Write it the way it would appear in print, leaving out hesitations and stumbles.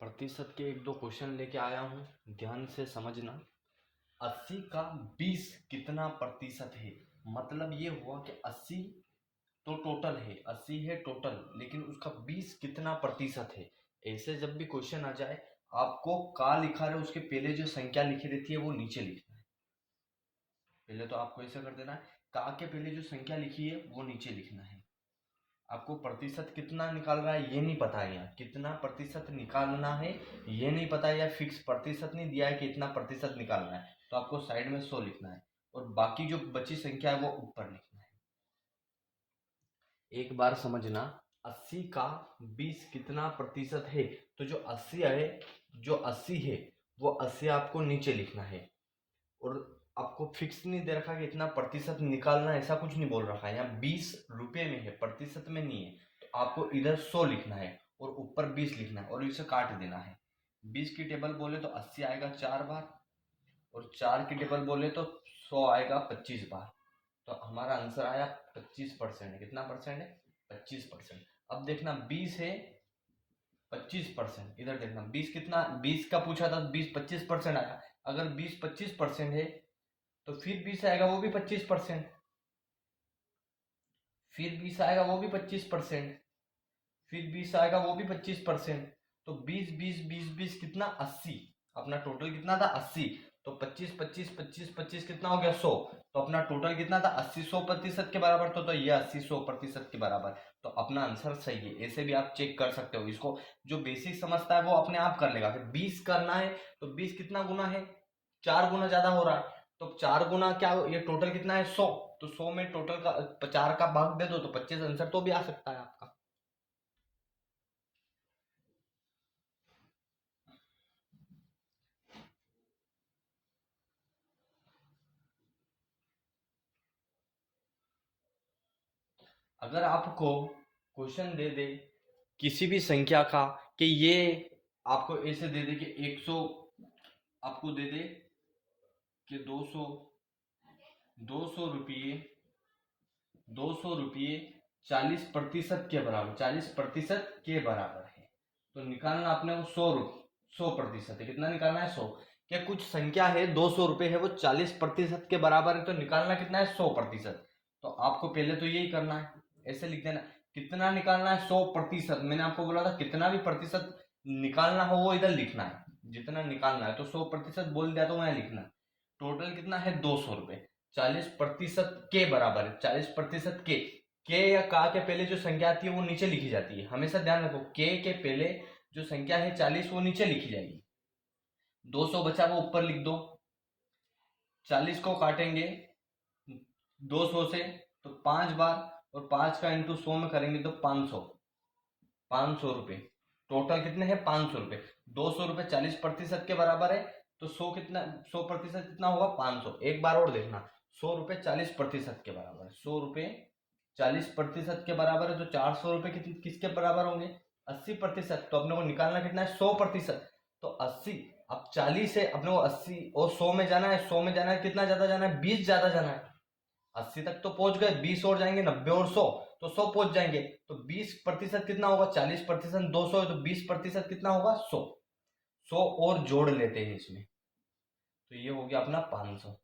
प्रतिशत के एक दो क्वेश्चन लेके आया हूँ, ध्यान से समझना। 80 का 20 कितना प्रतिशत है? मतलब ये हुआ कि 80 तो टोटल है, 80 है टोटल, लेकिन उसका 20 कितना प्रतिशत है। ऐसे जब भी क्वेश्चन आ जाए, आपको का लिखा रहे उसके पहले जो संख्या लिखी रहती है वो नीचे लिखना है। पहले तो आपको ऐसा कर देना है, का के पहले जो संख्या लिखी है वो नीचे लिखना है। आपको प्रतिशत कितना निकाल रहा है ये नहीं पता है, यहाँ कितना प्रतिशत निकालना है ये नहीं पता है, या फिक्स प्रतिशत नहीं दिया है कि इतना प्रतिशत निकालना है, तो आपको साइड में 100 लिखना है और बाकी जो बची संख्या है वो ऊपर लिखना है। एक बार समझना, 80 का 20 कितना प्रतिशत है? तो जो 80 है, वो 80 आपको नीचे लिखना है। और आपको फिक्स नहीं दे रखा कि इतना प्रतिशत निकालना, ऐसा कुछ नहीं बोल रखा है। यहाँ 20 रुपए में है, प्रतिशत में नहीं है। तो आपको इधर 100 लिखना है और ऊपर 20 लिखना है और इसे काट देना है। 20 की टेबल बोले तो 80 आएगा 4 बार, और 4 की टेबल बोले तो 100 आएगा 25 बार। तो हमारा आंसर आया 25% है। कितना परसेंट है? 25%। अब देखना 20 है 25%, इधर देखना 20 कितना, 20 का पूछा था, 20 25% आया। अगर 20 25% है तो फिर 20 आएगा वो भी 25%, फिर 20 आएगा वो भी 25%, फिर 20 आएगा वो भी 25%। तो 20 20 20 20 कितना, 80। अपना टोटल कितना था? 80। तो 25 25 25 25 कितना हो गया? 100। तो अपना टोटल कितना था? 80 100% के बराबर। तो ये 80 100% के बराबर। तो अपना आंसर सही है। ऐसे भी आप चेक कर सकते हो इसको। जो बेसिक समझता है वो अपने आप कर लेगा। फिर 20 करना है तो 20 कितना गुना है? 4 गुना ज्यादा हो रहा है। तो 4 गुना क्या, ये टोटल कितना है? 100। तो 100 में टोटल का 4 का भाग दे दो तो 25 आंसर तो भी आ सकता है आपका। अगर आपको क्वेश्चन दे दे किसी भी संख्या का कि ये आपको ऐसे दे दे कि 100, आपको दे दे कि 200 200 रुपये 200 रुपये 40% के बराबर, 40% के बराबर है। तो निकालना आपने वो 100% है। कितना निकालना है? 100। क्या कुछ संख्या है 200 रुपये है, वो 40% के बराबर है, तो निकालना कितना है? 100%। तो आपको पहले तो यही करना है, ऐसे लिख देना। कितना निकालना है? 100%। मैंने आपको बोला था कितना भी प्रतिशत निकालना हो वो इधर लिखना है, जितना निकालना है। तो 100% बोल दिया तो वहां लिखना। टोटल कितना है? 200 रुपये। 40% के बराबर है, 40% के या का के पहले जो संख्या आती है वो नीचे लिखी जाती है। हमेशा ध्यान रखो, के पहले जो संख्या है 40 वो नीचे लिखी जाएगी। 200 बचा वो ऊपर लिख दो। 40 को काटेंगे 200 से तो 5 बार, और 5 का इंटू 100 में करेंगे तो 500। 500 रुपये टोटल कितने हैं? 500 रुपये। 200 रुपये 40% के बराबर है, तो 100 कितना, 100% कितना होगा? 500। एक बार और देखना, 100 रुपये 40% के बराबर है। 100 रुपये 40% के बराबर है, तो 400 रुपये किसके बराबर होंगे? 80%। तो अपने को निकालना कितना है? 100%। तो 80, अब 40 है, अपने को 80 और 100 में जाना है। 100 में जाना है, कितना ज्यादा जाना है? 20 ज्यादा जाना है। 80 तक तो पहुंच गए, 20 और जाएंगे, 90 और 100, तो 100 पहुंच जाएंगे। तो 20% कितना होगा? 40% 200 है, तो 20% कितना होगा? 100। 100 और जोड़ लेते हैं इसमें, तो ये हो गया अपना 500।